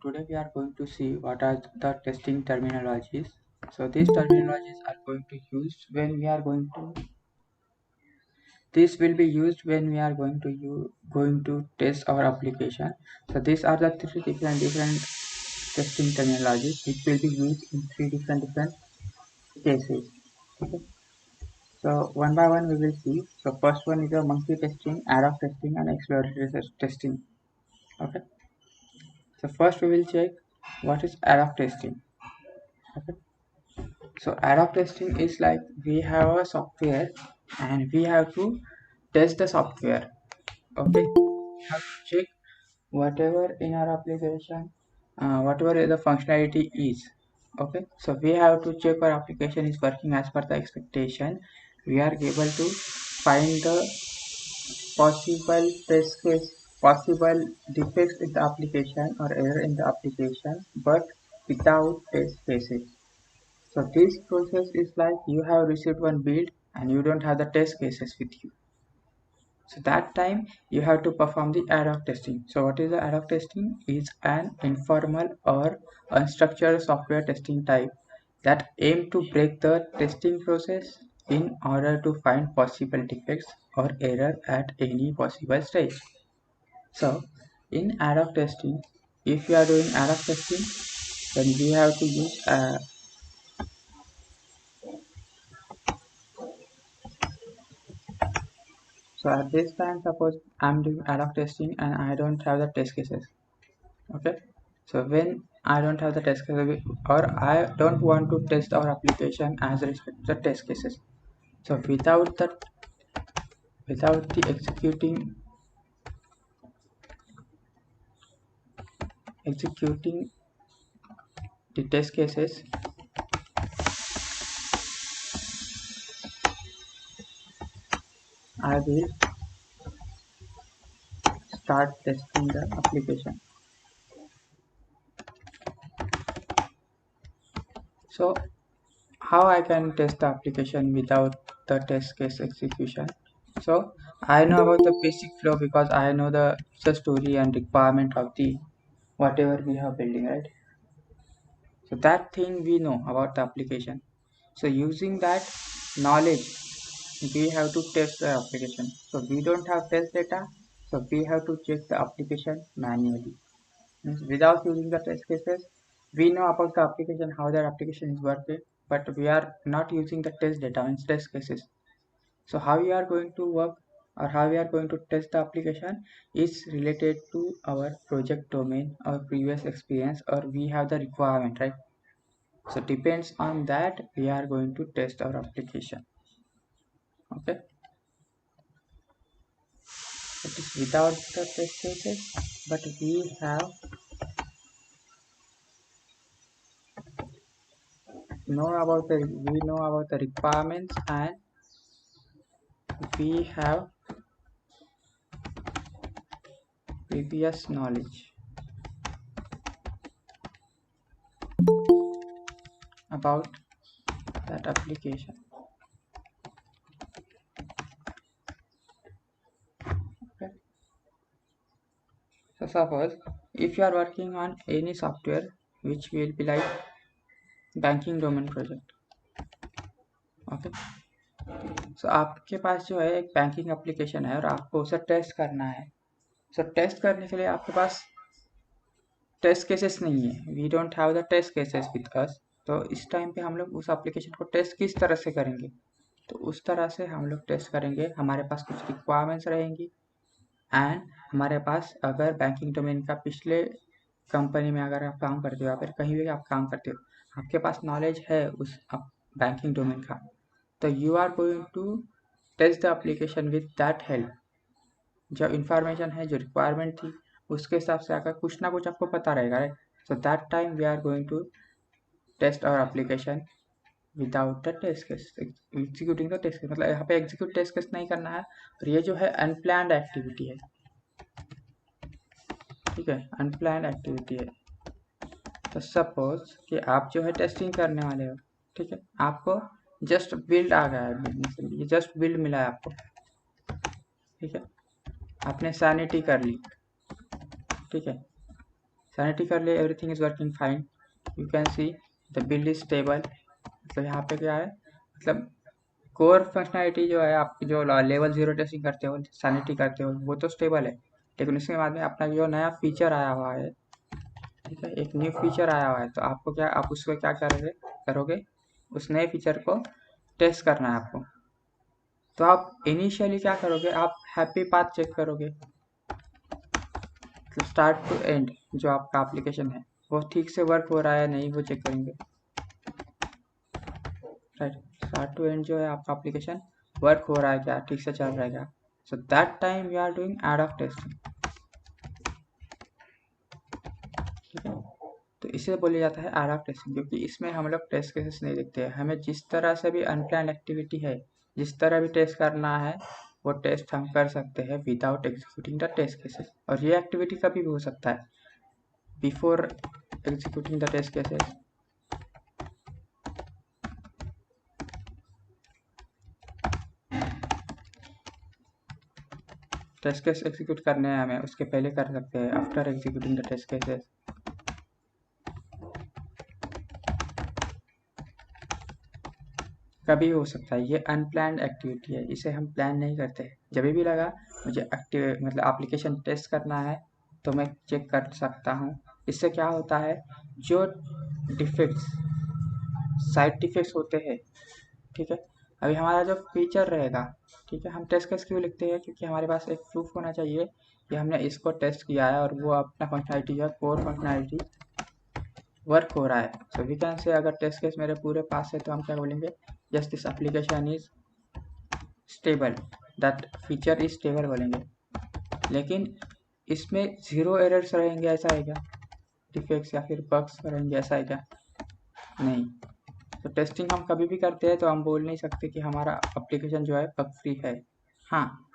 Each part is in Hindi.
today we are going to see what are the testing terminologies. So these terminologies are going to use when we are going to this will be used when we are going to test our application. So these are the three different testing terminologies which will be used in three different cases. Okay. So one by one we will see. So first one is a monkey testing, ad hoc testing, and exploratory testing. Okay. So first we will check what is ad hoc testing. Okay. So ad hoc testing is like we have a software and we have to test the software. Okay, we have to check whatever in our application, whatever the functionality is. Okay, so we have to check our application is working as per the expectation. We are able to find the possible test case, possible defects in the application or error in the application, but without test cases. So this process is like you have received one build and you don't have the test cases with you. So that time you have to perform the ad hoc testing. So what is the ad hoc testing? Is an informal or unstructured software testing type that aim to break the testing process in order to find possible defects or error at any possible stage. So in ad hoc testing, if you are doing ad hoc testing, then we have to use so at this time, suppose I'm doing ad hoc testing and I don't have the test cases. Okay. So when I don't have the test cases or I don't want to test our application as respect to the test cases. So without the executing the test cases, I will start testing the application. So how I can test the application without the test case execution? So I know about the basic flow because I know the user story and requirement of the whatever we are building, right? So that thing we know about the application. So using that knowledge, we have to test the application. So we don't have test data, so we have to check the application manually. Means without using the test cases, we know about the application, how that application is working, but we are not using the test data, means test cases. So how we are going to work or how we are going to test the application is related to our project domain, our previous experience, or we have the requirement, right? So depends on that we are going to test our application. Okay, it is without the test cases, but we know about the requirements and we have previous knowledge about that application. Okay. So suppose if you are working on any software which will be like banking domain project. Okay, so आपके पास जो है एक बैंकिंग एप्लीकेशन है और आपको उसे टेस्ट करना है. सो टेस्ट करने के लिए आपके पास टेस्ट केसेस नहीं है. We don't have the test cases with us. तो इस टाइम पे हम लोग उस एप्लीकेशन को टेस्ट किस तरह से करेंगे? तो उस तरह से हम लोग टेस्ट करेंगे. हमारे पास कुछ रिक्वायरमेंट्स रहेंगी एंड हमारे पास अगर बैंकिंग डोमेन का पिछले कंपनी में अगर आप काम करते हो या फिर कहीं भी आप काम करते हो, आपके पास नॉलेज है उस बैंकिंग डोमेन का, तो you are going to test the application with that help. जो इन्फॉर्मेशन है, जो रिक्वायरमेंट थी, उसके हिसाब से अगर कुछ ना कुछ आपको पता रहेगा, right? So that time we are going to test our application without the test case, executing the test case. मतलब यहाँ पे एग्जीक्यूट टेस्ट केस नहीं करना है. और ये जो है अनप्लान्ड एक्टिविटी है, ठीक है, अनप्लान्ड एक्टिविटी है. तो सपोज कि आप जो है टेस्टिंग करने वाले हो, ठीक है, आपको जस्ट बिल्ड आ गया है, ये जस्ट बिल्ड मिला है आपको, ठीक है, आपने सैनिटी कर ली, ठीक है. Scientifically everything is working fine. You can see the build is stable. मतलब यहाँ पे क्या है, मतलब कोर फंक्शनैलिटी जो है, आप जो लेवल 0 टेस्टिंग करते हो, सैनिटी करते हो, वो तो स्टेबल है, लेकिन उसके बाद में अपना जो नया फीचर आया हुआ है, ठीक है, एक न्यू फीचर आया हुआ है, तो आपको क्या, आप उसको क्या करोगे, उस नए फीचर को टेस्ट करना है आपको। तो आप इनिशियली क्या करोगे, आप हैप्पी पाथ चेक करोगे, तो स्टार्ट टू एंड जो आपका एप्लीकेशन है वो ठीक से वर्क हो रहा है नहीं, वो चेक करेंगे, राइट। स्टार्ट टू एंड जो है आपका एप्लीकेशन वर्क हो रहा है क्या, ठीक से चल रहा है क्या, so that time we are doing ad hoc testing, ठीक है। तो इसे बोला जाता है एड ऑफ टेस्टिंग, क्योंकि इसमें हम लोग टेस्ट केसेस नहीं देखते हैं, हमें जिस तरह से भी अनप्लान्ड एक्टिविटी है, जिस तरह भी टेस्ट करना है वो टेस्ट हम कर सकते हैं without executing the test cases. और ये एक्टिविटी कभी भी हो सकता है, before executing the test cases, test case execute करने हैं हमें, उसके पहले कर सकते हैं, after executing the test cases. कभी हो सकता है, ये अनप्लान्ड एक्टिविटी है, इसे हम प्लान नहीं करते। जब भी लगा मुझे मतलब एप्लीकेशन टेस्ट करना है तो मैं चेक कर सकता हूँ। इससे क्या होता है, जो डिफेक्ट्स, साइड डिफेक्ट्स होते हैं, ठीक है, अभी हमारा जो फीचर रहेगा, ठीक है, हम टेस्ट केस क्यों लिखते हैं, क्योंकि हमारे पास एक प्रूफ होना चाहिए कि हमने इसको टेस्ट किया है और वो अपना फंक्शनैलिटी जो है, कोर फंक्शनैलिटी वर्क हो रहा है। सो वी कैन से, अगर टेस्ट केस मेरे पूरे पास है तो हम क्या बोलेंगे, just this application is stable, that feature is stable बोलेंगे। लेकिन इसमें 0 एरर्स रहेंगे ऐसा है क्या, डिफेक्ट्स या फिर बग्स रहेंगे ऐसा है क्या, नहीं। तो टेस्टिंग हम कभी भी करते हैं तो हम बोल नहीं सकते कि हमारा एप्लीकेशन जो है बग फ्री है। हाँ,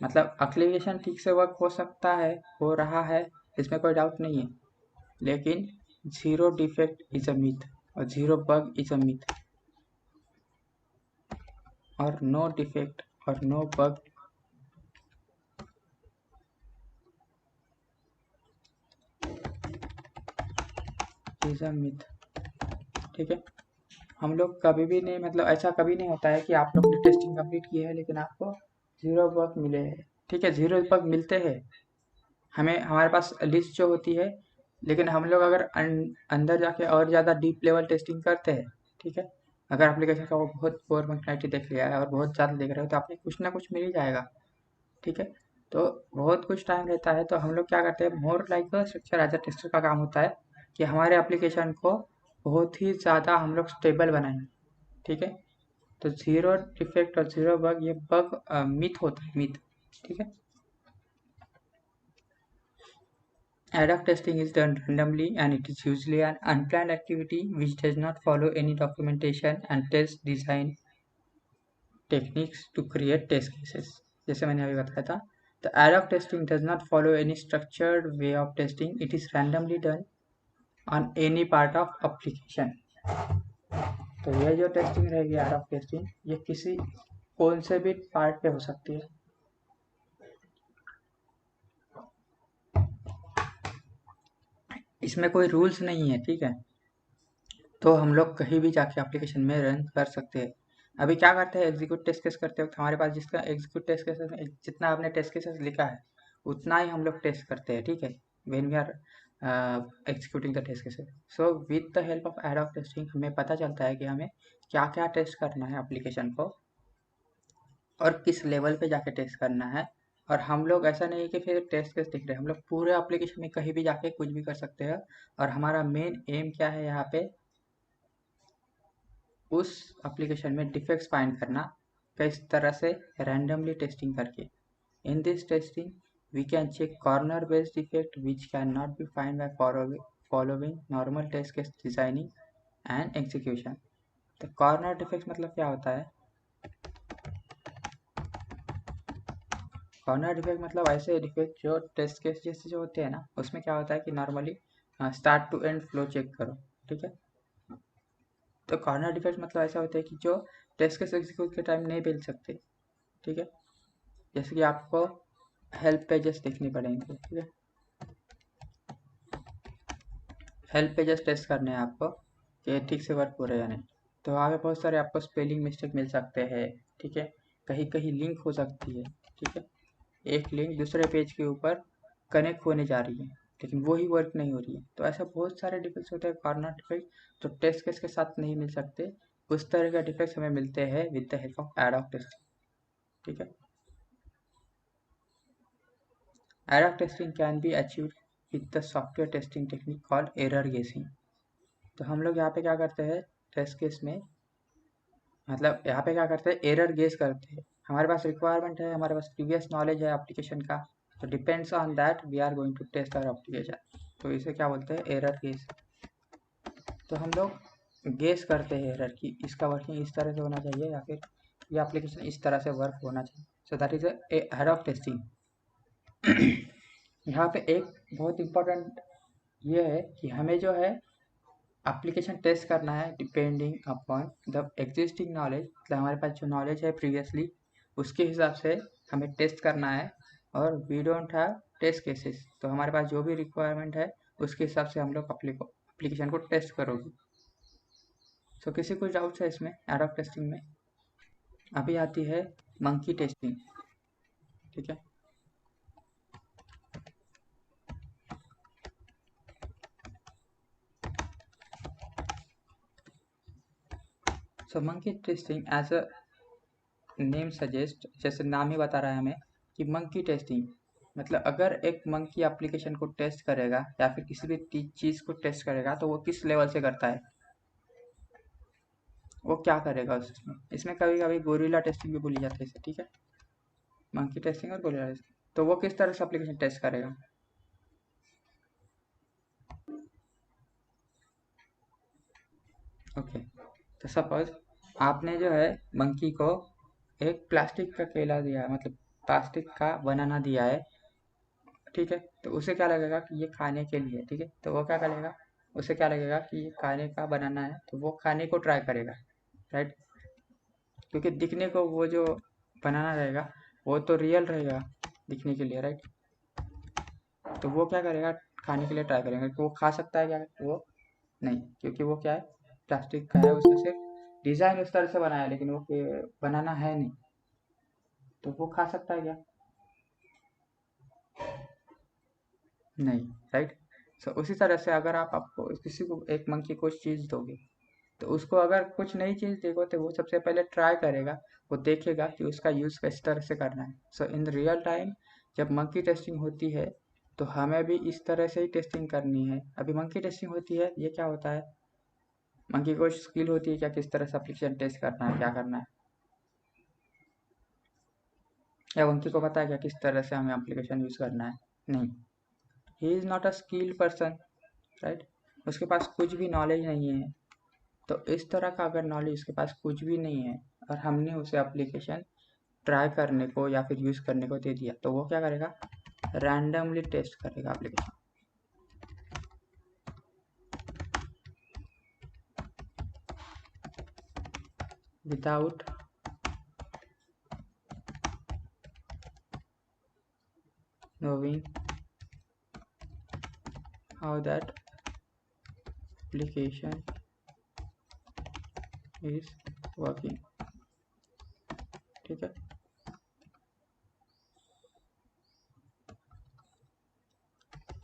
मतलब एप्लीकेशन ठीक से वर्क हो सकता है, हो रहा है, इसमें कोई डाउट नहीं है, लेकिन 0 डिफेक्ट इज अ मिथ और 0 बग इज अ मिथ, और नो डिफेक्ट और no bug is a myth, ठीक है। हम लोग कभी भी नहीं, मतलब ऐसा कभी नहीं होता है कि आप लोग ने टेस्टिंग कंप्लीट की है लेकिन आपको 0 बग मिले हैं, ठीक है, 0 बग मिलते हैं हमें, हमारे पास लिस्ट जो होती है, लेकिन हम लोग अगर अंदर जाके और ज़्यादा डीप लेवल टेस्टिंग करते हैं, ठीक है, अगर एप्लीकेशन का वो बहुत कोर फंक्शनैलिटी देख लिया है और बहुत ज़्यादा देख रहे हो तो आपने कुछ ना कुछ मिल ही जाएगा, ठीक है। तो बहुत कुछ टाइम रहता है, तो हम लोग क्या करते हैं, more like structure as a tester का काम होता है कि हमारे एप्लीकेशन को बहुत ही ज़्यादा हम लोग स्टेबल बनाएं, ठीक है। तो 0 डिफेक्ट और 0 बग, ये बग मिथ होता है, मिथ, ठीक है। Ad hoc testing is done randomly and it is usually an unplanned activity which does not follow any documentation and test design techniques to create test cases. जैसे मैंने अभी बताया था, the ad hoc testing does not follow any structured way of testing. It is randomly done on any part of application. तो ये जो टेस्टिंग रहेगी ad hoc टेस्टिंग, ये किसी कौन से भी पार्ट पे हो सकती है, इसमें कोई रूल्स नहीं है, ठीक है। तो हम लोग कहीं भी जाके एप्लीकेशन में रन कर सकते हैं। अभी क्या करते हैं, एग्जीक्यूट टेस्ट केस करते वक्त हमारे पास जिसका एग्जीक्यूट टेस्ट केस में जितना आपने टेस्ट केसेस लिखा है उतना ही हम लोग टेस्ट करते हैं, ठीक है, when we are executing the test cases. So with the help of ad hoc testing हमें पता चलता है कि हमें क्या क्या टेस्ट करना है एप्लीकेशन को और किस लेवल पे जाके टेस्ट करना है। और हम लोग ऐसा नहीं है कि फिर टेस्ट केस दिख रहे हैं, हम लोग पूरे एप्लीकेशन में कहीं भी जाके कुछ भी कर सकते हैं। और हमारा मेन एम क्या है यहाँ पे, उस एप्लीकेशन में डिफेक्ट्स फाइंड करना, किस तरह से रैंडमली टेस्टिंग करके। In this testing we can check corner based defect which can not be find by following normal test case designing and execution. तो कॉर्नर डिफेक्ट मतलब क्या होता है, कॉर्नर डिफेक्ट मतलब ऐसे डिफेक्ट जो टेस्ट केस जैसे जो होते हैं ना, उसमें क्या होता है कि normally start to end flow check करो, ठीक है। तो कॉर्नर डिफेक्ट मतलब ऐसा होता है कि जो टेस्ट केस एग्जीक्यूट के टाइम नहीं मिल सकते, ठीक है। जैसे कि आपको हेल्प पेजेस देखने पड़ेंगे, ठीक है, हेल्प पेजेस टेस्ट करने हैं आपको कि ठीक से वर्क हो रहा है या नहीं। तो वहाँ पे बहुत सारे आपको स्पेलिंग मिस्टेक मिल सकते हैं, ठीक है, कहीं कहीं लिंक हो सकती है, ठीक है, एक लिंक दूसरे पेज के ऊपर कनेक्ट होने जा रही है लेकिन वो ही वर्क नहीं हो रही है। तो ऐसा बहुत सारे डिफेक्ट्स होते हैं, कॉर्नर डिफेक्ट जो टेस्ट केस के साथ नहीं मिल सकते, उस तरह का डिफेक्ट्स हमें मिलते हैं with the help of ad hoc testing, ठीक है। Ad hoc testing can be achieved with the software testing technique called error guessing. तो हम लोग यहाँ पे क्या करते हैं टेस्ट केस में, मतलब यहाँ पे क्या करते हैं एरर गेस करते हैं। हमारे पास रिक्वायरमेंट है, हमारे पास प्रीवियस नॉलेज है एप्लीकेशन का, तो depends on that we are going to test our application. तो इसे क्या बोलते हैं एरर गेस। तो हम लोग गेस करते हैं एरर की, इसका वर्किंग इस तरह से होना चाहिए या फिर ये एप्लीकेशन इस तरह से वर्क होना चाहिए। सो that is head of testing. यहाँ पे एक बहुत इम्पोर्टेंट ये है कि हमें जो है एप्लीकेशन टेस्ट करना है depending upon the existing knowledge, मतलब हमारे पास जो नॉलेज है प्रीवियसली उसके हिसाब से हमें टेस्ट करना है। और we don't have test cases, तो हमारे पास जो भी रिक्वायरमेंट है उसके हिसाब से हम लोग एप्लीकेशन को टेस्ट करोगे। सो किसी कुछ डाउट्स है इसमें एड हॉक टेस्टिंग में? अभी आती है मंकी टेस्टिंग, ठीक है। So monkey testing as a name suggest, जैसे नाम ही बता रहा है हमें कि मंकी टेस्टिंग, मतलब अगर एक मंकी एप्लीकेशन को टेस्ट करेगा या फिर किसी भी चीज़ को टेस्ट करेगा तो वो किस लेवल से करता है, वो क्या करेगा उसमें। इसमें कभी कभी गोरिल्ला टेस्टिंग भी बोली जाती है इसे, ठीक है, मंकी टेस्टिंग और गोरिल्ला टेस्टिंग। तो वो किस तरह से एप्लीकेशन टेस्ट करेगा। ओके, तो सपोज आपने जो है मंकी को एक प्लास्टिक का केला दिया है, मतलब प्लास्टिक का बनाना दिया है, ठीक है। तो उसे क्या लगेगा कि ये खाने के लिए, ठीक है, तो वो क्या करेगा, उसे क्या लगेगा कि ये खाने का बनाना है, तो वो खाने को ट्राई करेगा, राइट, क्योंकि दिखने को वो जो बनाना रहेगा वो तो रियल रहेगा दिखने के लिए, राइट। तो वो क्या करेगा, खाने के लिए ट्राई करेगा कि वो खा सकता है क्या, वो नहीं, क्योंकि वो क्या है प्लास्टिक का है, उसने सिर्फ डिजाइन उस तरह से बनाया है लेकिन वो बनाना है नहीं, तो वो खा सकता है क्या, नहीं, राइट। सो उसी तरह से अगर आप आपको किसी को एक मंकी को चीज़ दोगे तो उसको अगर कुछ नई चीज़ देखो तो वो सबसे पहले ट्राई करेगा, वो देखेगा कि उसका यूज़ किस तरह से करना है। सो इन रियल टाइम जब मंकी टेस्टिंग होती है तो हमें भी इस तरह से ही टेस्टिंग करनी है। अभी मंकी टेस्टिंग होती है, ये क्या होता है, मंकी को स्किल होती है क्या किस तरह से एप्लीकेशन टेस्ट करना है, क्या करना है, या मंकी को पता है क्या किस तरह से हमें एप्लीकेशन यूज़ करना है, नहीं, he is not a skilled person, right, उसके पास कुछ भी नॉलेज नहीं है। तो इस तरह का अगर नॉलेज उसके पास कुछ भी नहीं है और हमने उसे एप्लीकेशन ट्राई करने को या फिर यूज़ करने को दे दिया, तो वो क्या करेगा, रैंडमली टेस्ट करेगा application, without knowing how that application is working, ठीक है।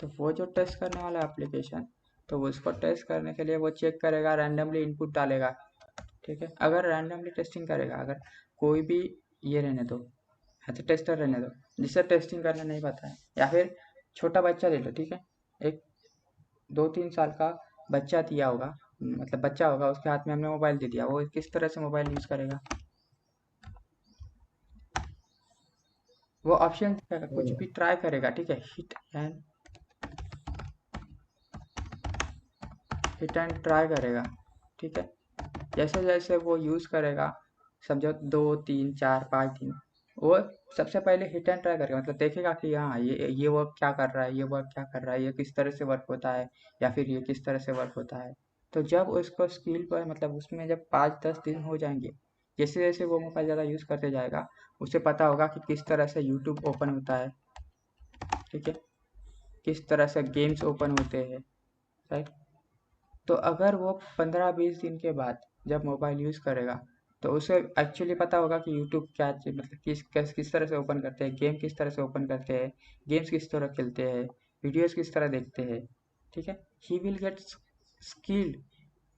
तो वो जो टेस्ट करने वाला एप्लीकेशन, तो वो उसको टेस्ट करने के लिए वो चेक करेगा, रैंडमली इनपुट डालेगा, ठीक है। अगर रैंडमली टेस्टिंग करेगा, अगर कोई भी ये रहने दो, अच्छा टेस्टर रहने दो जिसे टेस्टिंग करना नहीं पता है, या फिर छोटा बच्चा ले लो, ठीक है, एक 2-3 साल का बच्चा दिया होगा, मतलब बच्चा होगा, उसके हाथ में हमने मोबाइल दे दिया, वो किस तरह से मोबाइल यूज़ करेगा, वो ऑप्शन दिखेगा, कुछ भी ट्राई करेगा, ठीक है, हिट एंड ट्राई करेगा, ठीक है। जैसे जैसे वो यूज़ करेगा, समझो 2-3-4-5 दिन, वो सबसे पहले हिट एंड ट्राई करेगा, मतलब देखेगा कि हाँ ये वर्क क्या कर रहा है, ये वर्क क्या कर रहा है, ये किस तरह से वर्क होता है, या फिर ये किस तरह से वर्क होता है। तो जब उसको स्किल पर, मतलब उसमें जब 5-10 दिन हो जाएंगे, जैसे जैसे वो मोबाइल ज़्यादा यूज़ करते जाएगा, उसे पता होगा कि किस तरह से यूट्यूब ओपन होता है, ठीक है, किस तरह से गेम्स ओपन होते हैं, राइट। तो अगर वो 15-20 दिन के बाद जब मोबाइल यूज़ करेगा तो उसे एक्चुअली पता होगा कि यूट्यूब क्या चीज़, मतलब किस तरह से ओपन करते हैं, गेम किस तरह से ओपन करते हैं, गेम्स किस तरह खेलते हैं, वीडियोस किस तरह देखते हैं, ठीक है। He will get skilled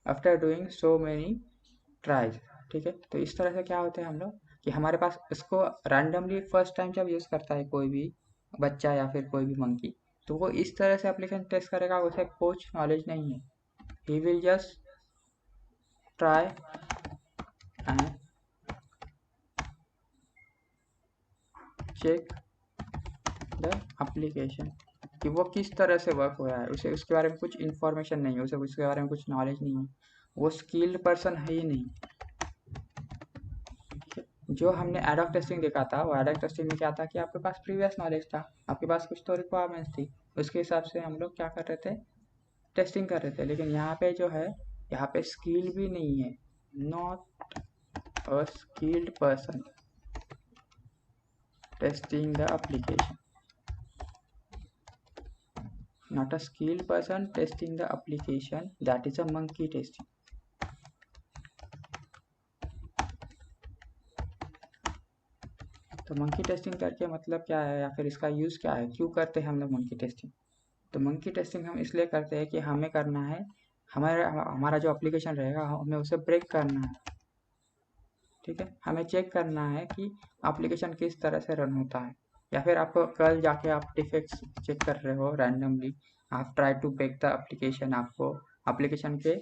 after doing so many tries, ठीक है। तो इस तरह से क्या होता है हम लोग कि हमारे पास इसको रैंडमली फर्स्ट टाइम जब यूज़ करता है कोई भी बच्चा या फिर कोई भी मंकी, तो वो इस तरह से एप्लीकेशन टेस्ट करेगा, उसे कुछ नॉलेज नहीं है। He will just try and check the application कि वो किस तरह से वर्क हो रहा है। उसे उसके बारे में कुछ इन्फॉर्मेशन नहीं है, उसे उसके बारे में कुछ नॉलेज नहीं है, वो स्किल्ड पर्सन है ही नहीं। जो हमने एडॉक टेस्टिंग देखा था, वो एडॉक टेस्टिंग में क्या था कि आपके पास प्रीवियस नॉलेज था, आपके पास कुछ तो रिक्वायरमेंट्स थी, उसके हिसाब से हम लोग क्या कर रहे थे, टेस्टिंग कर रहे थे। लेकिन यहाँ पे जो है, यहाँ पे स्किल भी नहीं है, not a skilled person testing the application, not a skilled person testing the application, that is a monkey testing. तो मंकी टेस्टिंग करके मतलब क्या है, या फिर इसका यूज़ क्या है, क्यों करते हैं हम लोग मंकी टेस्टिंग। तो मंकी टेस्टिंग हम इसलिए करते हैं कि हमें करना है, हमारा जो एप्लीकेशन रहेगा हमें उसे ब्रेक करना है, ठीक है। हमें चेक करना है कि एप्लीकेशन किस तरह से रन होता है। या फिर आपको कल जाके आप डिफेक्ट्स चेक कर रहे हो रैंडमली, आप try to break the application, आपको एप्लीकेशन के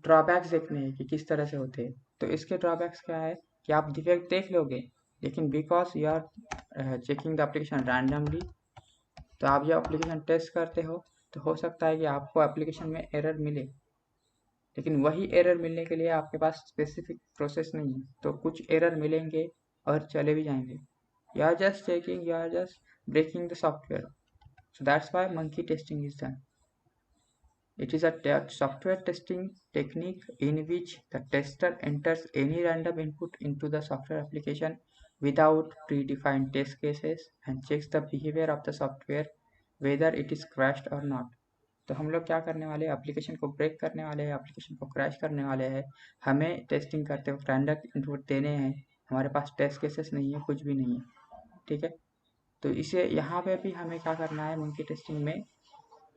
ड्रॉबैक्स देखने हैं कि किस तरह से होते हैं। तो इसके ड्रॉबैक्स क्या है कि आप डिफेक्ट देख लोगे, लेकिन because you are checking the application randomly, तो आप जब एप्लीकेशन टेस्ट करते हो तो हो सकता है कि आपको एप्लीकेशन में एरर मिले, लेकिन वही एरर मिलने के लिए आपके पास स्पेसिफिक प्रोसेस नहीं है, तो कुछ एरर मिलेंगे और चले भी जाएंगे। You are just checking, you are just breaking the software, so that's why monkey testing is done. It is a software testing technique in which the tester enters any random input into the software application without predefined test cases and checks the behavior of the software whether it is crashed or not. तो हम लोग क्या करने वाले हैं, एप्लीकेशन को ब्रेक करने वाले हैं, एप्लीकेशन को क्रैश करने वाले हैं। हमें टेस्टिंग करते वक्त रैंडम इनपुट देने हैं, हमारे पास टेस्ट केसेस नहीं है, कुछ भी नहीं है, ठीक है। तो इसे यहाँ पे भी हमें क्या करना है, मंकी टेस्टिंग में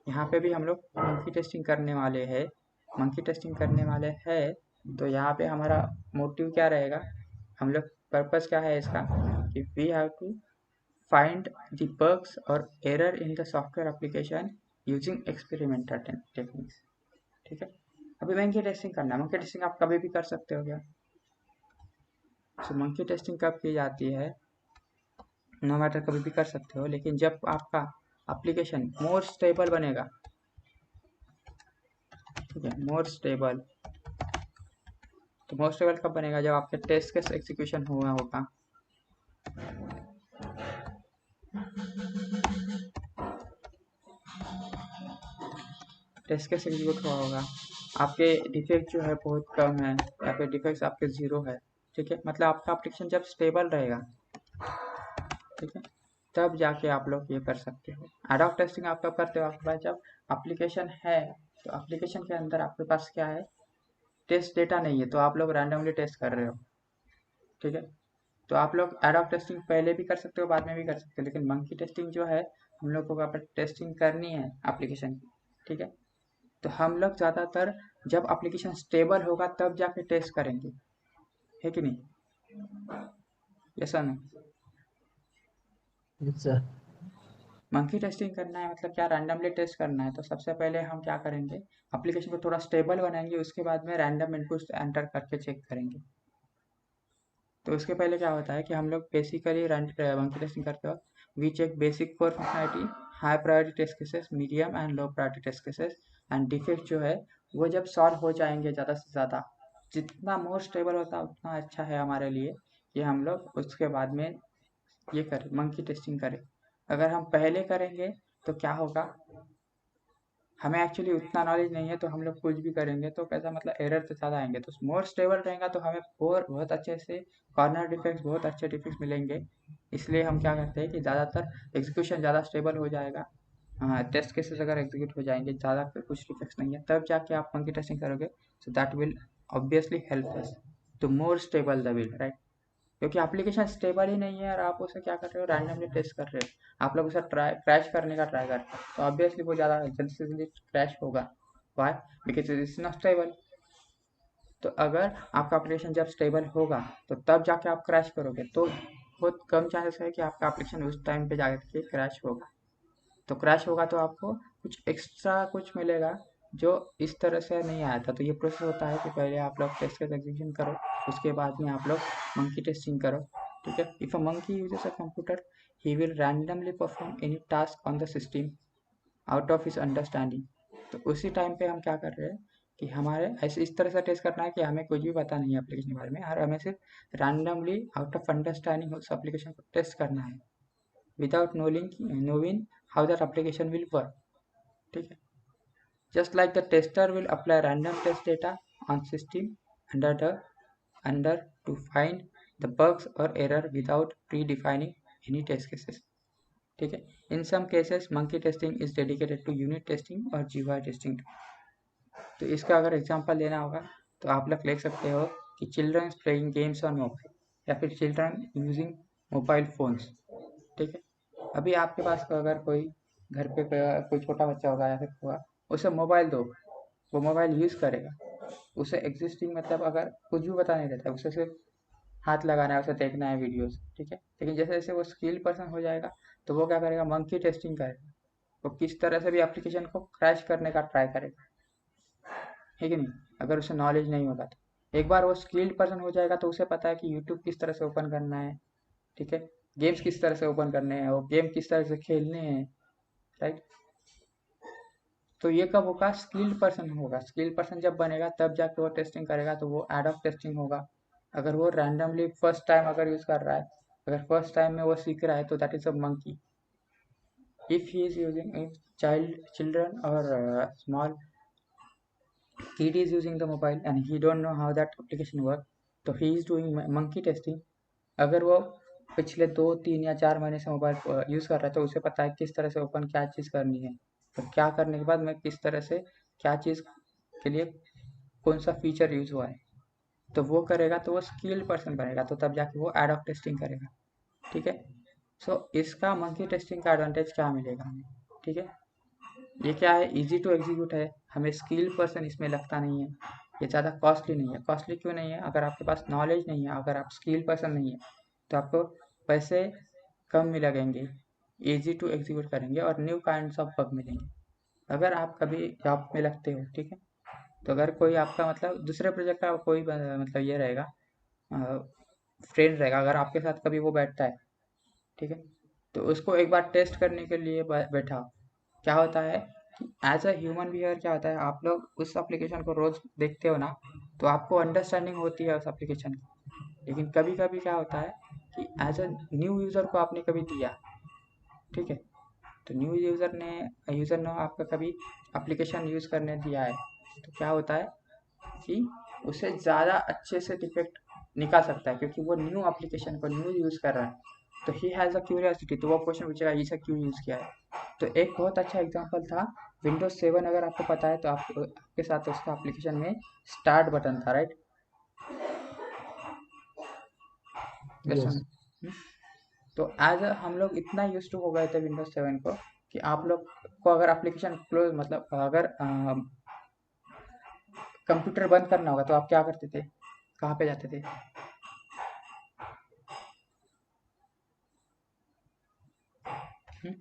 यहाँ पे भी हम लोग मंकी टेस्टिंग करने वाले हैं। मंकी टेस्टिंग करने वाले हैं तो यहाँ पे हमारा मोटिव क्या रहेगा, हम लोग पर्पस क्या है इसका कि we have to find the bugs और error in the software application using experimental techniques, ठीक है। अभी मंकी टेस्टिंग करना है, मंकी टेस्टिंग आप कभी भी कर सकते हो क्या। सो मंकी टेस्टिंग कब की जाती है, नो मैटर कभी भी कर सकते हो, लेकिन जब आपका एप्लीकेशन मोर स्टेबल बनेगा, ठीक है, मोर स्टेबल। तो मोर स्टेबल कब बनेगा, जब आपके टेस्ट केस एग्जीक्यूशन हुआ होगा, टेस्ट केस एग्जीक्यूट हुआ होगा, आपके डिफेक्ट जो है बहुत कम है या फिर डिफेक्ट्स आपके ज़ीरो है, ठीक है, मतलब आपका एप्लीकेशन जब स्टेबल रहेगा, ठीक है, तब जाके आप लोग ये कर सकते हो। एडॉक टेस्टिंग आप कब करते हो, आपके पास जब एप्लीकेशन है, तो एप्लीकेशन के अंदर आपके पास क्या है, टेस्ट डेटा नहीं है, तो आप लोग रैंडमली टेस्ट कर रहे हो, ठीक है। तो आप लोग एडॉक टेस्टिंग पहले भी कर सकते हो, बाद में भी कर सकते हो, लेकिन मंकी टेस्टिंग जो है हम लोग को अगर टेस्टिंग करनी है एप्लीकेशन की, ठीक है, तो हम लोग ज़्यादातर जब एप्लीकेशन स्टेबल होगा तब जाके टेस्ट करेंगे, है कि नहीं, ऐसा नहीं। अच्छा। मंकी टेस्टिंग करना है मतलब क्या, रैंडमली टेस्ट करना है, तो सबसे पहले हम क्या करेंगे, एप्लीकेशन को थोड़ा स्टेबल बनाएंगे, उसके बाद में रैंडम इनपुट्स एंटर करके चेक करेंगे। तो उसके पहले क्या होता है कि हम लोग बेसिकली मंकी टेस्टिंग करते वक्त we check basic core functionality, high priority test cases, medium and low priority test cases, and defect जो है वो जब सॉल्व हो जाएंगे ज़्यादा से ज़्यादा, जितना मोर स्टेबल होता है उतना अच्छा है हमारे लिए कि हम लोग उसके बाद में ये करें, मंकी टेस्टिंग करें। अगर हम पहले करेंगे तो क्या होगा, हमें एक्चुअली उतना नॉलेज नहीं है, तो हम लोग कुछ भी करेंगे तो कैसा, मतलब एरर तो ज़्यादा आएंगे। तो मोर स्टेबल रहेगा तो हमें और बहुत अच्छे से कॉर्नर डिफेक्ट्स, बहुत अच्छे डिफेक्ट्स मिलेंगे। इसलिए हम क्या करते हैं कि ज़्यादातर एग्जीक्यूशन ज़्यादा स्टेबल हो जाएगा, टेस्ट केसेस अगर एग्जीक्यूट हो जाएंगे, ज़्यादा कुछ डिफेक्ट्स नहीं है, तब जाके आप मंकी टेस्टिंग करोगे, so that will obviously help us to more stable the build, right. क्योंकि एप्लीकेशन स्टेबल ही नहीं है और आप उसे क्या कर रहे हो, रैंडमली टेस्ट कर रहे हो, आप लोग उसे क्रैश करने का ट्राई करते हो, तो ऑब्वियसली वो ज़्यादा जल्दी से जल्दी क्रैश होगा। Why? Because it is not stable. तो अगर आपका एप्लीकेशन जब स्टेबल होगा तो तब जाके आप क्रैश करोगे, तो बहुत कम चांसेस है कि आपका एप्लीकेशन उस टाइम पे जाके क्रैश होगा। तो क्रैश होगा तो आपको कुछ एक्स्ट्रा कुछ मिलेगा जो इस तरह से नहीं आया था। तो ये प्रोसेस होता है कि पहले आप लोग टेस्ट केस एग्जीक्यूशन करो, उसके बाद में आप लोग मंकी टेस्टिंग करो, ठीक है। If a monkey uses a computer, he will randomly perform any task on the system out of his understanding. तो उसी टाइम पे हम क्या कर रहे हैं कि हमारे ऐसे इस तरह से टेस्ट करना है कि हमें कुछ भी पता नहीं है एप्लीकेशन के बारे में, और हमें सिर्फ रैंडमली आउट ऑफ अंडरस्टैंडिंग उस एप्लीकेशन को टेस्ट करना है without knowing how that application will work, ठीक है। just like the tester will apply random test data on system under to find the bugs or error without predefining any test cases, ठीक है। in some cases monkey testing is dedicated to unit testing or GUI testing। तो इसका अगर एग्जांपल देना होगा तो आप लोग लिख सकते हो कि children playing games on mobile, या फिर चिल्ड्रन यूजिंग मोबाइल फोन्स, ठीक है। अभी आपके पास अगर कोई घर पे कोई छोटा बच्चा होगा या फिर होगा, उसे मोबाइल दो, वो मोबाइल यूज़ करेगा, उसे एग्जिस्टिंग मतलब अगर कुछ भी पता नहीं रहता है, उसे सिर्फ हाथ लगाना है, उसे देखना है वीडियोस, ठीक है। लेकिन जैसे जैसे वो स्किल पर्सन हो जाएगा तो वो क्या करेगा, मंकी टेस्टिंग करेगा, वो किस तरह से भी एप्लीकेशन को क्रैश करने का ट्राई करेगा, है कि नहीं। अगर उसे नॉलेज नहीं होगा तो एक बार वो स्किल्ड पर्सन हो जाएगा तो उसे पता है कि यूट्यूब किस तरह से ओपन करना है, ठीक है, गेम्स किस तरह से ओपन करने हैं, वो गेम किस तरह से खेलने हैं, राइट। तो ये कब होगा, स्किल्ड पर्सन होगा। स्किल्ड पर्सन जब बनेगा तब जाके वो टेस्टिंग करेगा, तो वो एड ऑफ टेस्टिंग होगा। अगर वो रैंडमली फर्स्ट टाइम अगर यूज कर रहा है, अगर फर्स्ट टाइम में वो सीख रहा है, तो that is a monkey. If he is using, if children और small kid is using the mobile and he don't know how that application work, तो he is doing monkey testing। अगर वो पिछले 2 3 या 4 महीने से मोबाइल यूज़ कर रहा है तो उसे पता है किस तरह से ओपन क्या चीज़ करनी है, और क्या करने के बाद मैं किस तरह से क्या चीज़ के लिए कौन सा फीचर यूज़ हुआ है, तो वो करेगा तो वो स्किल्ड पर्सन बनेगा, तो तब जाके वो एड ऑफ टेस्टिंग करेगा, ठीक है। सो इसका मंकी टेस्टिंग का एडवांटेज क्या मिलेगा हमें, ठीक है। ये क्या है, इजी टू एग्जीक्यूट है, हमें स्किल पर्सन इसमें लगता नहीं है, ये ज़्यादा कॉस्टली नहीं है। कॉस्टली क्यों नहीं है, अगर आपके पास नॉलेज नहीं है, अगर आप स्किल पर्सन नहीं है, तो आपको पैसे कम में लगेंगे, इजी टू एग्जीक्यूट करेंगे और न्यू काइंड्स ऑफ बग मिलेंगे। अगर आप कभी जॉब में लगते हो, ठीक है, तो अगर कोई आपका मतलब दूसरे प्रोजेक्ट का कोई मतलब ये रहेगा, फ्रेंड रहेगा, अगर आपके साथ कभी वो बैठता है, ठीक है, तो उसको एक बार टेस्ट करने के लिए बैठा, क्या होता है कि एज अ ह्यूमन बिहेवियर क्या होता है, आप लोग उस एप्लीकेशन को रोज देखते हो ना, तो आपको अंडरस्टैंडिंग होती है उस एप्लीकेशन की। लेकिन कभी कभी क्या होता है कि एज अ न्यू यूज़र को आपने कभी दिया, ठीक है, तो न्यू यूज़र ने आपका कभी एप्लीकेशन यूज़ करने दिया है, तो क्या होता है कि उसे ज़्यादा अच्छे से डिफेक्ट निकाल सकता है, क्योंकि वो न्यू एप्लीकेशन को न्यू यूज़ कर रहा है, तो ही हैज़ अ क्यूरियोसिटी, तो वो क्वेश्चन पूछेगा इसे क्यों यूज़ किया है। तो एक बहुत अच्छा एग्जांपल था विंडोज 7, अगर आपको पता है तो आपके साथ उसका एप्लीकेशन में स्टार्ट बटन था, राइट। Yes. तो एज हम लोग इतना यूज टू हो गए थे विंडोज 7 को कि आप लोग को अगर एप्लीकेशन क्लोज मतलब अगर कंप्यूटर बंद करना होगा तो आप क्या करते थे, कहाँ पे जाते थे। हम्म?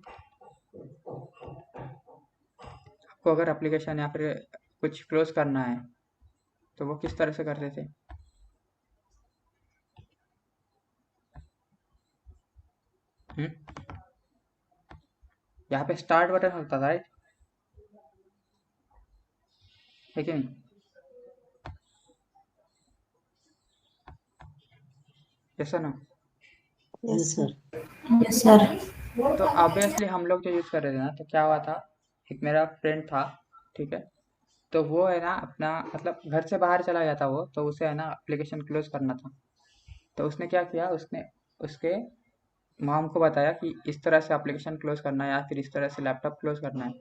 आपको अगर एप्लीकेशन या फिर कुछ क्लोज करना है तो वो किस तरह से करते थे। हम्म? यहाँ पे स्टार्ट बटन होता था, राइट, है कि नहीं। ऐसा ना, Yes, sir. Yes sir. तो ऑब्वियसली हम लोग जो यूज़ कर रहे थे ना, तो क्या हुआ था, एक मेरा फ्रेंड था, ठीक है, तो वो है ना अपना मतलब घर से बाहर चला गया था वो, तो उसे है ना एप्लीकेशन क्लोज करना था, तो उसने क्या किया, उसने उसके मॉम को बताया कि इस तरह से एप्लीकेशन क्लोज करना है या फिर इस तरह से लैपटॉप क्लोज करना है।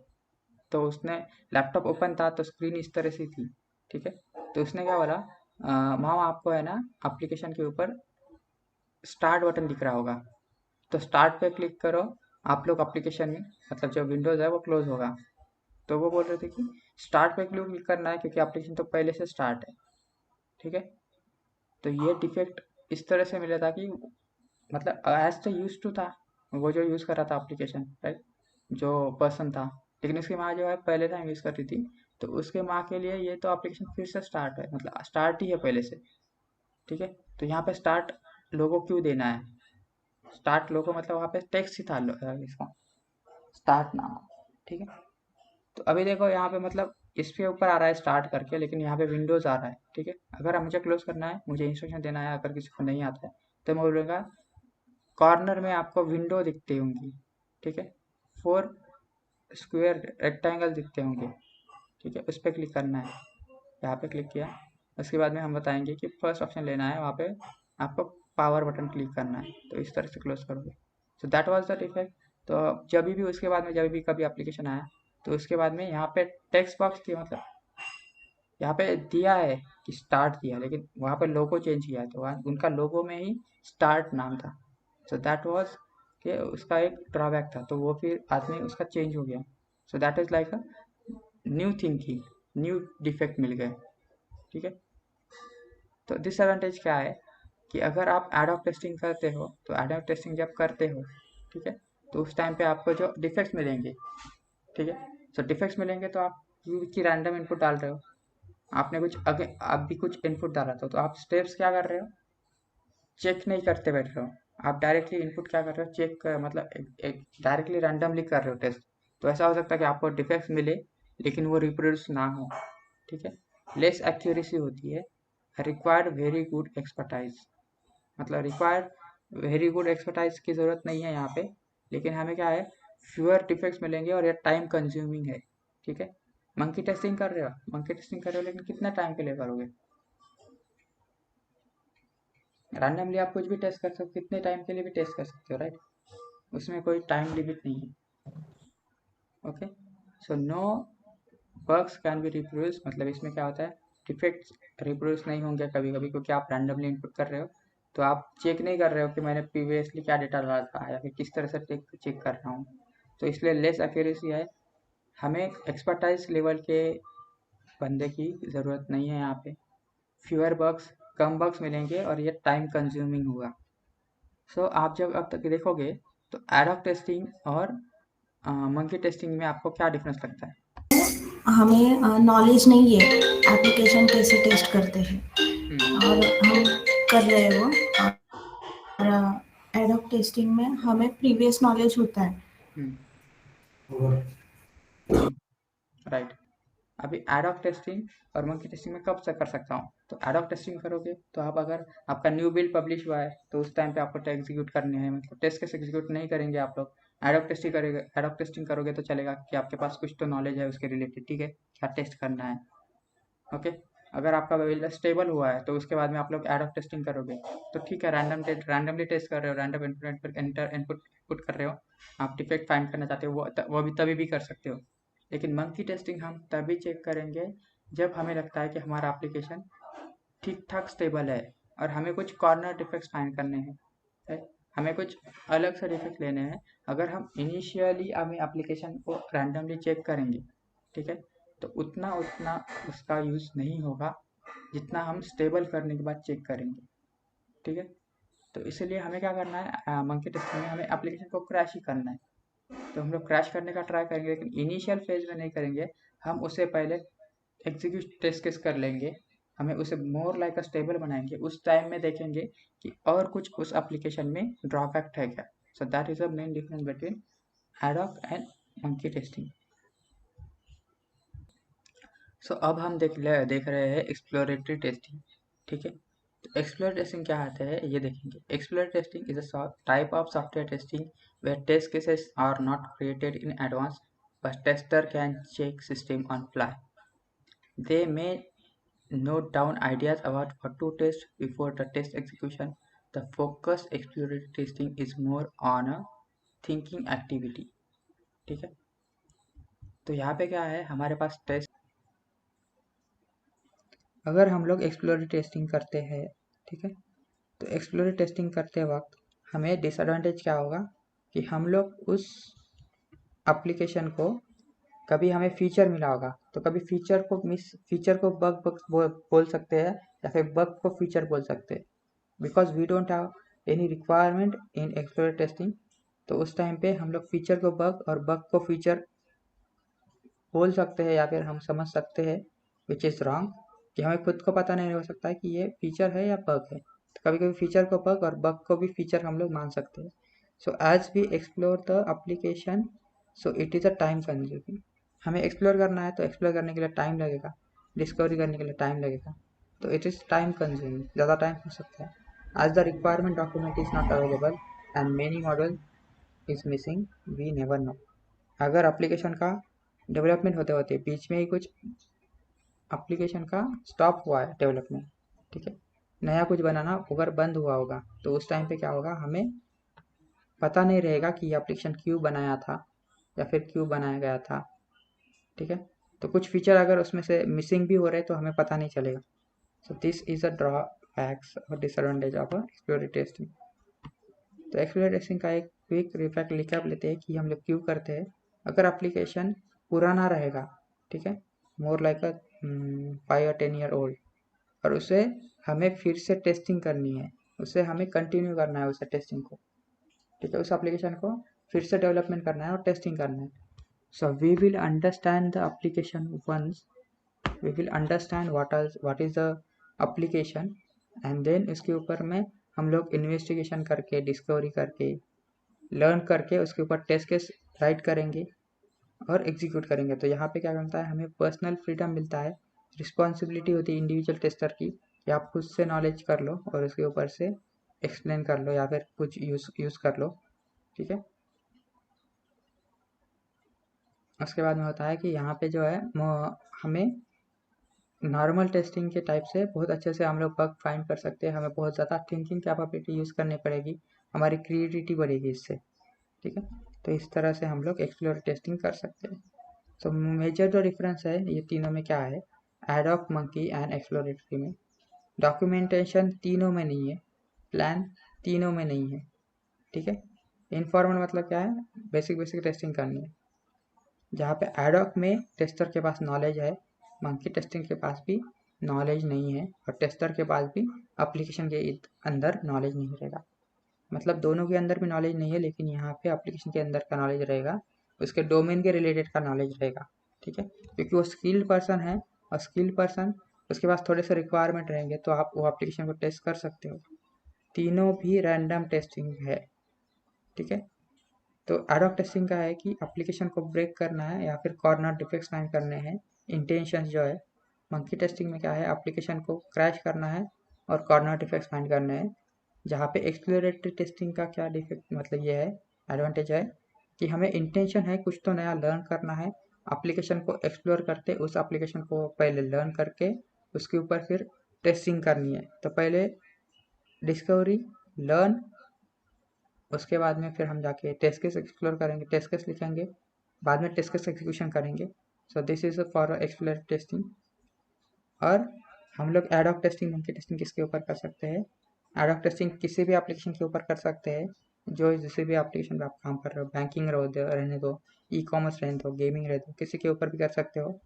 तो उसने लैपटॉप ओपन था तो स्क्रीन इस तरह से थी, ठीक है। तो उसने क्या बोला, मॉम आपको है ना एप्लीकेशन के ऊपर स्टार्ट बटन दिख रहा होगा, तो स्टार्ट पे क्लिक करो, आप लोग एप्लीकेशन में मतलब जो विंडोज़ है वो क्लोज होगा। तो वो बोल रहे थे कि स्टार्ट पे क्लिक करना है क्योंकि एप्लीकेशन तो पहले से स्टार्ट है, ठीक है। तो ये डिफेक्ट इस तरह से मिला था कि मतलब एज तो यूज टू था, वो जो यूज़ कर रहा था एप्लीकेशन, राइट, जो पर्सन था, लेकिन उसकी माँ जो है पहले टाइम यूज़ कर रही थी, तो उसके माँ के लिए ये तो एप्लीकेशन फिर से स्टार्ट है, मतलब स्टार्ट ही है पहले से, ठीक है। तो यहाँ पे स्टार्ट लोगो क्यों देना है, स्टार्ट लोगो मतलब वहाँ पे टेक्स्ट ही था इसका स्टार्ट नाम, ठीक है। तो अभी देखो यहाँ पे मतलब इसके ऊपर आ रहा है स्टार्ट करके, लेकिन यहाँ पे विंडोज़ आ रहा है, ठीक है। अगर मुझे क्लोज करना है, मुझे इंस्ट्रक्शन देना है, अगर किसी को नहीं आता है तो मैं बोलूँगा कॉर्नर में आपको विंडो दिखती होंगी, ठीक है, 4 स्क्वायर रेक्टेंगल दिखते होंगे, ठीक है, उस पर क्लिक करना है। यहाँ पे क्लिक किया, उसके बाद में हम बताएंगे कि फर्स्ट ऑप्शन लेना है, वहाँ पे आपको पावर बटन क्लिक करना है, तो इस तरह से क्लोज करोगे। So that was the defect. तो जब भी उसके बाद में जब भी कभी एप्लीकेशन आया तो उसके बाद में यहाँ पे टेक्स्ट बॉक्स थी, मतलब यहाँ पे दिया है कि स्टार्ट दिया, लेकिन वहाँ पे लोगो चेंज किया है, तो वहाँ उनका लोगो में ही स्टार्ट नाम था। सो दैट वाज कि उसका एक ड्रॉबैक था, तो वो फिर आदमी उसका चेंज हो गया। So that is like a new thinking, new defect मिल गए, ठीक है। तो डिसएडवांटेज क्या है कि अगर आप एड ऑफ टेस्टिंग करते हो, तो एड ऑफ टेस्टिंग जब करते हो, ठीक है, तो उस टाइम पे आपको जो डिफेक्ट्स मिलेंगे, ठीक है, सो डिफेक्ट्स मिलेंगे तो आप की रैंडम इनपुट डाल रहे हो, आपने कुछ अगर आप भी कुछ इनपुट डाला था, तो आप स्टेप्स क्या कर रहे हो, चेक नहीं करते बैठ रहे हो, आप डायरेक्टली इनपुट क्या कर रहे हो, चेक कर मतलब एक डायरेक्टली रैंडमली कर रहे हो टेस्ट। तो ऐसा हो सकता है कि आपको डिफेक्ट्स मिले लेकिन वो रिप्रोड्यूस ना हो, ठीक है। लेस एक्यूरेसी होती है, रिक्वायर्ड वेरी गुड एक्सपर्टाइज, मतलब रिक्वायर्ड वेरी गुड एक्सपर्टाइज की ज़रूरत नहीं है यहाँ पे, लेकिन हमें क्या है, फ्यूअर डिफेक्ट्स मिलेंगे और ये टाइम कंज्यूमिंग है, ठीक है। मंकी टेस्टिंग कर रहे हो, मंकी टेस्टिंग कर रहे हो, लेकिन कितना टाइम के लिए करोगे, रैंडमली आप कुछ भी टेस्ट कर सकते हो, कितने टाइम के लिए भी टेस्ट कर सकते हो, राइट, उसमें कोई टाइम लिमिट नहीं है, okay. So no bugs can be reproduce, मतलब इसमें क्या होता है, डिफेक्ट्स रिप्रोड्यूस नहीं होंगे कभी कभी, क्योंकि आप रैंडमली इनपुट कर रहे हो, तो आप चेक नहीं कर रहे हो कि मैंने प्रीवियसली क्या डेटा डाला था या फिर किस तरह से चेक कर रहा हूँ, तो इसलिए लेस एक्यूरेसी है। हमें एक्सपर्टाइज लेवल के बंदे की ज़रूरत नहीं है यहाँ पे, फ्यूअर बग्स, कम बग्स मिलेंगे और ये टाइम कंज्यूमिंग होगा। सो आप जब अब तक देखोगे तो एडॉक टेस्टिंग और मंकी टेस्टिंग में आपको क्या डिफरेंस लगता है? हमें नॉलेज नहीं है एप्लीकेशन कैसे टेस्ट करते हैं और हम कर रहे हो, और एडॉक टेस्टिंग में हमें प्रीवियस नॉलेज होता है। राइट। अभी एडॉक टेस्टिंग और मंकी टेस्टिंग में कब से कर सकता हूँ, तो एडॉक टेस्टिंग करोगे तो आप अगर आपका न्यू बिल्ड पब्लिश हुआ है तो उस टाइम पे आपको एग्जीक्यूट करने हैं, मतलब टेस्ट केस एग्जीक्यूट नहीं करेंगे आप लोग, एडॉक टेस्टिंग करेंगे, एडॉक टेस्टिंग करोगे तो चलेगा कि आपके पास कुछ तो नॉलेज है उसके रिलेटेड, ठीक है, क्या टेस्ट करना है, ओके। अगर आपका बिल्ड स्टेबल हुआ है तो उसके बाद में आप लोग एड ऑफ टेस्टिंग करोगे, तो ठीक है, रैंडमली टेस्ट कर रहे हो, रैंडम इनपुट पर इनपुट पुट कर रहे हो, आप डिफेक्ट फाइंड करना चाहते हो, वो भी तभी भी कर सकते हो। लेकिन मंकी टेस्टिंग हम तभी चेक करेंगे जब हमें लगता है कि हमारा एप्लीकेशन ठीक ठाक स्टेबल है और हमें कुछ कॉर्नर डिफेक्ट्स फाइंड करने हैं, right? हमें कुछ अलग से डिफेक्ट लेने हैं। अगर हम इनिशियली हमें एप्लीकेशन को रैंडमली चेक करेंगे, ठीक है, तो उतना उतना उसका यूज़ नहीं होगा जितना हम स्टेबल करने के बाद चेक करेंगे, ठीक है। तो इसलिए हमें क्या करना है, मंकी टेस्टिंग में हमें एप्लीकेशन को क्रैश ही करना है, तो हम लोग क्रैश करने का ट्राई करेंगे, लेकिन इनिशियल फेज में नहीं करेंगे, हम उससे पहले एग्जीक्यूट टेस्ट केस कर लेंगे, हमें उसे मोर लाइक अ स्टेबल बनाएंगे, उस टाइम में देखेंगे कि और कुछ उस एप्लीकेशन में ड्रॉबैक है क्या। So that is the main difference between ad hoc and monkey testing. So अब हम देख रहे हैं एक्सप्लोरेटरी टेस्टिंग, ठीक है। तो एक्सप्लोरेटरी टेस्टिंग क्या आता है ये देखेंगे। Exploratory testing is a type of software testing where test cases are not created in advance but tester can check system on fly. They may note down ideas about what to test before the test execution. The focus exploratory testing is more on a thinking activity. ठीक है, तो यहाँ पे क्या है, हमारे पास टेस्ट, अगर हम लोग एक्सप्लोरेटरी टेस्टिंग करते हैं, ठीक है, तो एक्सप्लोरेटरी टेस्टिंग करते वक्त हमें डिसएडवांटेज क्या होगा कि हम लोग उस एप्लीकेशन को, कभी हमें फीचर मिला होगा तो कभी फीचर को बग बोल सकते हैं, या फिर बग को फीचर बोल सकते हैं, because we don't have any requirement in exploratory testing. तो उस टाइम पे हम लोग फीचर को बग और बग को फीचर बोल सकते हैं, या फिर हम समझ सकते हैं विच इज़ रॉन्ग, कि हमें खुद को पता नहीं हो सकता है कि ये फीचर है या बग है। तो कभी कभी फीचर को बग और बग को भी फीचर हम लोग मान सकते हैं। So as we explore the application, so it is a time consuming. हमें एक्सप्लोर करना है तो एक्सप्लोर करने के लिए टाइम लगेगा, डिस्कवरी करने के लिए टाइम लगेगा, तो इट इज़ टाइम कंज्यूमिंग, ज़्यादा टाइम हो सकता है। As the requirement document is not available and many model is missing, we never know. अगर एप्लीकेशन का डेवलपमेंट होते होते बीच में ही कुछ एप्लीकेशन का स्टॉप हुआ है डेवलपमेंट, ठीक है, नया कुछ बनाना अगर बंद हुआ होगा, तो उस टाइम पे क्या होगा, हमें पता नहीं रहेगा कि ये एप्लीकेशन क्यों बनाया था या फिर क्यों बनाया गया था। ठीक है, तो कुछ फीचर अगर उसमें से मिसिंग भी हो रहे तो हमें पता नहीं चलेगा। So this is a drawbacks और डिसएडवांटेज ऑफ एक्सप्लोरेटरी टेस्टिंग। तो एक्सप्लोरेटरी टेस्टिंग का एक क्विक रिकैप लेते हैं कि हम लोग क्यों करते हैं। अगर एप्लीकेशन पुराना रहेगा, ठीक है, more like a 5 or 10 year old, और उसे हमें फिर से टेस्टिंग करनी है, उसे हमें कंटिन्यू करना है उसे टेस्टिंग को, ठीक है, उस एप्लीकेशन को फिर से डेवलपमेंट करना है और टेस्टिंग करना है। So we will understand the application once, we will understand what is the application, and then इसके ऊपर में हम लोग इन्वेस्टिगेशन करके, डिस्कवरी करके, लर्न करके उसके ऊपर टेस्ट केस राइट करेंगे और एग्जीक्यूट करेंगे। तो यहाँ पे क्या बनता है, हमें पर्सनल फ्रीडम मिलता है, रिस्पॉन्सिबिलिटी होती है इंडिविजुअल टेस्टर की कि आप खुद से नॉलेज कर लो और उसके ऊपर से एक्सप्लेन कर लो या फिर कुछ यूज़ कर लो। ठीक है, उसके बाद में होता है कि यहाँ पे जो है हमें नॉर्मल टेस्टिंग के टाइप से बहुत अच्छे से हम लोग बग फाइंड कर सकते हैं, हमें बहुत ज़्यादा थिंकिंग कैपेबिलिटी यूज़ करनी पड़ेगी, हमारी क्रिएटिविटी बढ़ेगी इससे। ठीक है, तो इस तरह से हम लोग एक्सप्लोर टेस्टिंग कर सकते हैं। तो मेजर जो डिफरेंस है ये तीनों में क्या है, एडॉक, मंकी एंड एक्सप्लोरेटरी में डॉक्यूमेंटेशन तीनों में नहीं है, प्लान तीनों में नहीं है। ठीक है, इनफॉर्मल मतलब क्या है, बेसिक टेस्टिंग करनी है, जहाँ पे एडॉक में टेस्टर के पास नॉलेज है, मंकी टेस्टिंग के पास भी नॉलेज नहीं है, और टेस्टर के पास भी एप्लीकेशन के अंदर नॉलेज नहीं रहेगा। मतलब दोनों के अंदर भी नॉलेज नहीं है, लेकिन यहाँ पे एप्लीकेशन के अंदर का नॉलेज रहेगा, उसके डोमेन के रिलेटेड का नॉलेज रहेगा। ठीक है, क्योंकि वो स्किल्ड पर्सन है, और स्किल्ड पर्सन उसके पास थोड़े से रिक्वायरमेंट रहेंगे तो आप वो एप्लीकेशन को टेस्ट कर सकते हो। तीनों भी रैंडम टेस्टिंग है। ठीक है, तो एडॉक टेस्टिंग का है कि एप्लीकेशन को ब्रेक करना है या फिर कॉर्नर डिफेक्ट्स फाइंड करने हैं, इंटेंशन जो है। मंकी टेस्टिंग में क्या है, एप्लीकेशन को क्रैश करना है और कॉर्नर डिफेक्ट्स फाइंड करने हैं। जहाँ पे एक्सप्लोरेटरी टेस्टिंग का क्या डिफेक्ट मतलब ये है, एडवांटेज है कि हमें इंटेंशन है कुछ तो नया लर्न करना है, एप्लीकेशन को एक्सप्लोर करते उस एप्लीकेशन को पहले लर्न करके उसके ऊपर फिर टेस्टिंग करनी है। तो पहले डिस्कवरी, लर्न, उसके बाद में फिर हम जाके टेस्ट केस एक्सप्लोर करेंगे, टेस्ट केस लिखेंगे, बाद में टेस्ट केस एग्जीक्यूशन करेंगे। So this is for exploratory testing. और हम लोग एडॉक टेस्टिंग, मंकी टेस्टिंग किसके ऊपर कर सकते हैं, एडॉक टेस्टिंग किसी भी एप्लीकेशन के ऊपर कर सकते हैं, जो जिस भी एप्लीकेशन पे आप काम कर रहे हो, बैंकिंग रहने दो, ई कॉमर्स रहने दो, गेमिंग रहने दो, किसी के ऊपर भी कर सकते हो।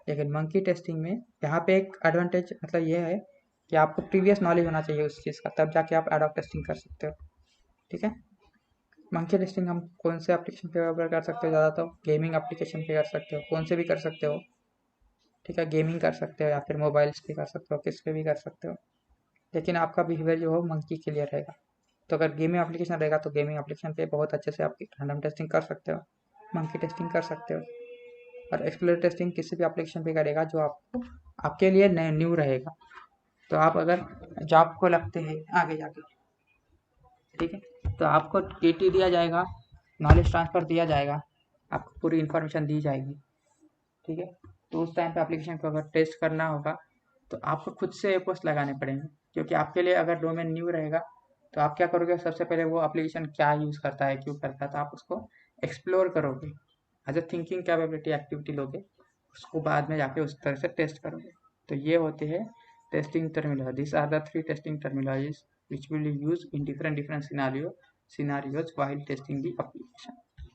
लेकिन मंकी टेस्टिंग में यहाँ पे एक एडवांटेज मतलब ये है कि आपको प्रीवियस नॉलेज होना चाहिए उस चीज़ का, तब जाके आप एडॉक टेस्टिंग कर सकते हो। ठीक है, मंकी टेस्टिंग हम कौन से एप्लीकेशन के ऊपर कर सकते हो, ज़्यादा तो गेमिंग एप्लीकेशन पे कर सकते हो, कौन से भी कर सकते हो। ठीक है, गेमिंग कर सकते हो या फिर मोबाइल्स पे कर सकते हो, किस पे भी कर सकते हो, लेकिन आपका बिहेवियर जो हो मंकी के लिए रहेगा। तो अगर गेमिंग एप्लीकेशन रहेगा तो गेमिंग एप्लीकेशन पे बहुत अच्छे से आप रैंडम टेस्टिंग कर सकते हो, मंकी टेस्टिंग कर सकते हो। और एक्सप्लोर टेस्टिंग किसी भी एप्लीकेशन पे करेगा जो आपको आपके लिए न्यू रहेगा। तो आप अगर जॉब को लगते हैं आगे जाके, ठीक है, तो आपको टीटी दिया जाएगा, नॉलेज ट्रांसफ़र दिया जाएगा, आपको पूरी इन्फॉर्मेशन दी जाएगी। ठीक है, तो उस टाइम पे एप्लीकेशन को अगर टेस्ट करना होगा तो आपको खुद से एफर्ट्स लगाने पड़ेंगे, क्योंकि आपके लिए अगर डोमेन न्यू रहेगा तो आप क्या करोगे, सबसे पहले वो एप्लीकेशन क्या यूज़ करता है, क्यों करता है, तो आप उसको एक्सप्लोर करोगे, as a thinking capability activity लोगे, उसको बाद में जाके उस तरह से टेस्ट करोगे। तो ये होते हैं testing terminology. This are the 3 testing terminologies which will be used in different scenarios while testing the application.